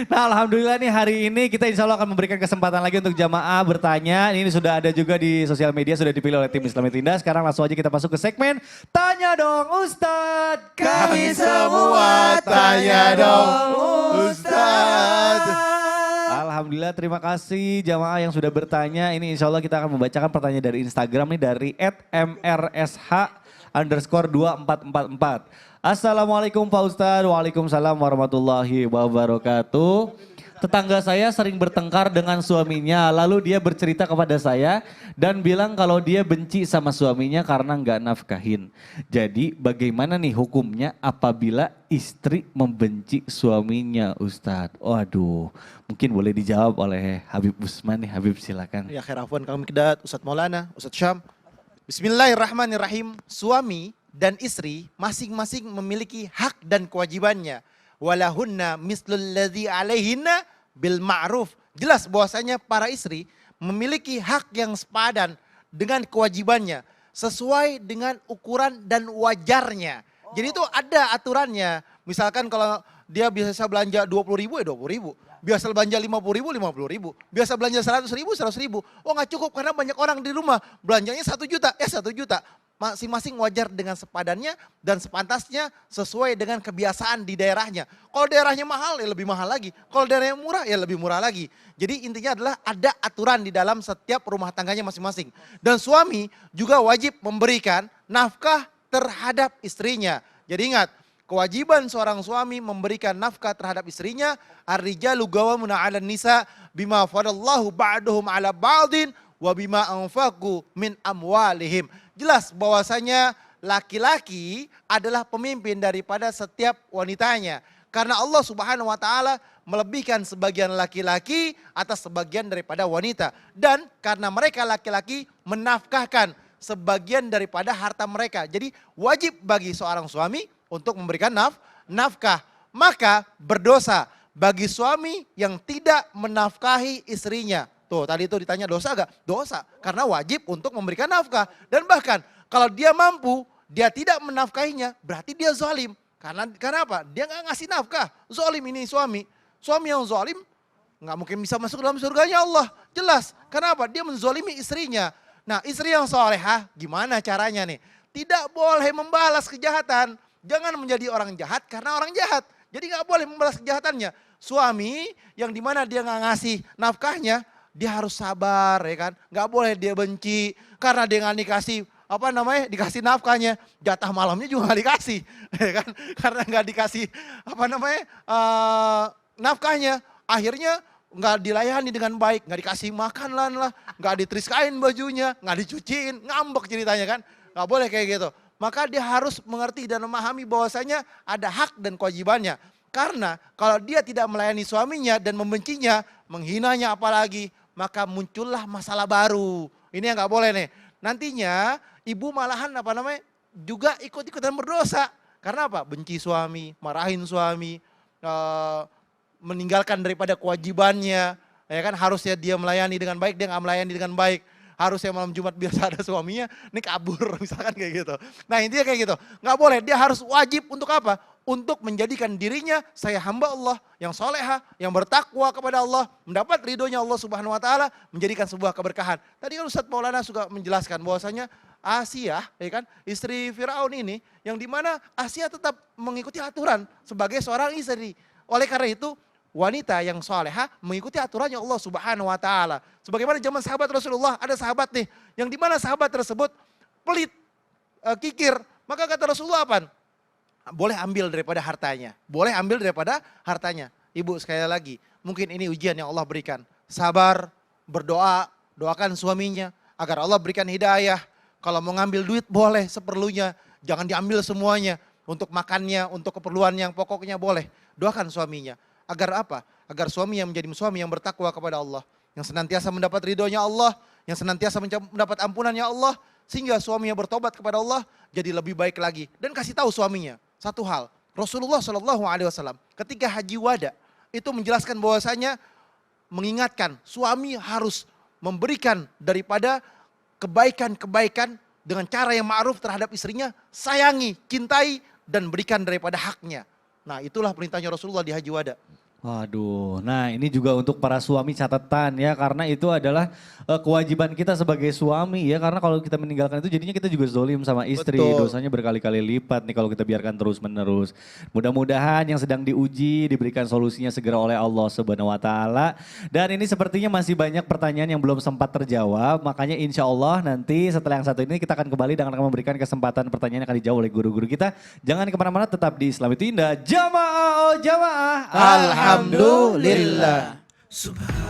Nah alhamdulillah nih hari ini kita insya Allah akan memberikan kesempatan lagi untuk jamaah bertanya. Ini sudah ada juga di sosial media, sudah dipilih oleh tim Islami Tinda. Sekarang langsung aja kita masuk ke segmen Tanya Dong Ustadz. Kami semua tanya dong Ustadz. Alhamdulillah terima kasih jamaah yang sudah bertanya. Ini insya Allah kita akan membacakan pertanyaan dari Instagram nih dari @mrsh_2444. Assalamualaikum Pak Ustadz. Waalaikumsalam warahmatullahi wabarakatuh. Tetangga saya sering bertengkar dengan suaminya, lalu dia bercerita kepada saya dan bilang kalau dia benci sama suaminya karena nggak nafkahin. Jadi bagaimana nih hukumnya apabila istri membenci suaminya Ustadz? Waduh, mungkin boleh dijawab oleh Habib Usman nih. Habib silakan. Ya khair afwan kami kedat Ustadz Maulana, Ustadz Syam. Bismillahirrahmanirrahim. Suami dan istri masing-masing memiliki hak dan kewajibannya. Walahunna mislul ladzi alaihinna bil ma'ruf. Jelas bahwasanya para istri memiliki hak yang sepadan dengan kewajibannya sesuai dengan ukuran dan wajarnya. Jadi itu ada aturannya. Misalkan kalau dia biasa belanja 20.000 ya 20.000. Biasa belanja 50.000, 50.000. Biasa belanja 100.000, 100.000. Oh nggak cukup karena banyak orang di rumah. Belanjanya 1 juta, 1 juta. Masing-masing wajar dengan sepadannya dan sepantasnya sesuai dengan kebiasaan di daerahnya. Kalau daerahnya mahal ya lebih mahal lagi. Kalau daerahnya murah ya lebih murah lagi. Jadi intinya adalah ada aturan di dalam setiap rumah tangganya masing-masing. Dan suami juga wajib memberikan nafkah terhadap istrinya. Jadi ingat, kewajiban seorang suami memberikan nafkah terhadap istrinya. Ar-rijalu qawwamuna 'alan nisa bima fadallahu ba'dahum 'ala ba'din wa bima anfaqu min amwalihim. Jelas bahwasanya laki-laki adalah pemimpin daripada setiap wanitanya. Karena Allah Subhanahu wa taala melebihkan sebagian laki-laki atas sebagian daripada wanita. Dan karena mereka laki-laki menafkahkan sebagian daripada harta mereka. Jadi wajib bagi seorang suami untuk memberikan nafkah. Maka berdosa bagi suami yang tidak menafkahi istrinya. Tuh tadi itu ditanya dosa gak? Dosa. Karena wajib untuk memberikan nafkah. Dan bahkan kalau dia mampu, dia tidak menafkahinya, berarti dia zalim. Karena apa? Dia gak ngasih nafkah. Zalim ini suami. Suami yang zalim gak mungkin bisa masuk dalam surganya Allah. Jelas. Kenapa? Dia menzalimi istrinya. Nah istri yang solehah gimana caranya nih? Tidak boleh membalas kejahatan. Jangan menjadi orang jahat karena orang jahat. Jadi gak boleh membalas kejahatannya. Suami yang dimana dia gak ngasih nafkahnya, dia harus sabar ya kan. Gak boleh dia benci karena dia gak dikasih dikasih nafkahnya. Jatah malamnya juga gak dikasih ya kan. Karena gak dikasih nafkahnya. Akhirnya gak dilayani dengan baik. Gak dikasih makan lah. Gak ditriskain bajunya. Gak dicuciin. Ngambek ceritanya kan. Gak boleh kayak gitu. Maka dia harus mengerti dan memahami bahwasanya ada hak dan kewajibannya. Karena kalau dia tidak melayani suaminya dan membencinya, menghinanya apalagi, maka muncullah masalah baru. Ini yang gak boleh nih. Nantinya ibu malahan juga ikut-ikutan berdosa. Karena apa? Benci suami, marahin suami, meninggalkan daripada kewajibannya. Ya kan harusnya dia melayani dengan baik, dia gak melayani dengan baik. Harusnya malam Jumat biasa ada suaminya, ini kabur misalkan kayak gitu. Nah intinya kayak gitu, gak boleh, dia harus wajib untuk apa? Untuk menjadikan dirinya saya hamba Allah yang soleha, yang bertakwa kepada Allah, mendapat ridhonya Allah Subhanahu wa taala, menjadikan sebuah keberkahan. Tadi kan Ustadz Maulana juga menjelaskan bahwasanya Asia, ya kan, istri Firaun ini yang dimana Asia tetap mengikuti aturan sebagai seorang istri. Oleh karena itu wanita yang soleha mengikuti aturannya Allah Subhanahu wa taala. Sebagaimana zaman sahabat Rasulullah, ada sahabat nih yang dimana sahabat tersebut pelit, kikir. Maka kata Rasulullah apa? Boleh ambil daripada hartanya. Boleh ambil daripada hartanya. Ibu sekali lagi, mungkin ini ujian yang Allah berikan. Sabar, berdoa, doakan suaminya agar Allah berikan hidayah. Kalau mau ngambil duit boleh seperlunya. Jangan diambil semuanya. Untuk makannya, untuk keperluan yang pokoknya boleh. Doakan suaminya. Agar apa? Agar suami yang menjadi suami yang bertakwa kepada Allah. Yang senantiasa mendapat ridhonya Allah. Yang senantiasa mendapat ampunannya Allah. Sehingga suaminya bertobat kepada Allah jadi lebih baik lagi. Dan kasih tahu suaminya satu hal. Rasulullah SAW ketika haji wada itu menjelaskan bahwasanya mengingatkan suami harus memberikan daripada kebaikan-kebaikan dengan cara yang ma'ruf terhadap istrinya. Sayangi, cintai dan berikan daripada haknya. Nah itulah perintahnya Rasulullah di haji wada. Waduh, nah ini juga untuk para suami catatan ya, karena itu adalah kewajiban kita sebagai suami ya, karena kalau kita meninggalkan itu jadinya kita juga zolim sama istri, Betul. dosanya berkali-kali lipat nih kalau kita biarkan terus menerus. Mudah-mudahan yang sedang diuji diberikan solusinya segera oleh Allah Subhanahu Wa Taala. Dan ini sepertinya masih banyak pertanyaan yang belum sempat terjawab, makanya insya Allah nanti setelah yang satu ini kita akan kembali dengan memberikan kesempatan pertanyaan yang akan dijawab oleh guru-guru kita. Jangan kemana-mana, tetap di Islam itu Indah. Jamaah, oh jamaah. Alhamdulillah. Subhanallah.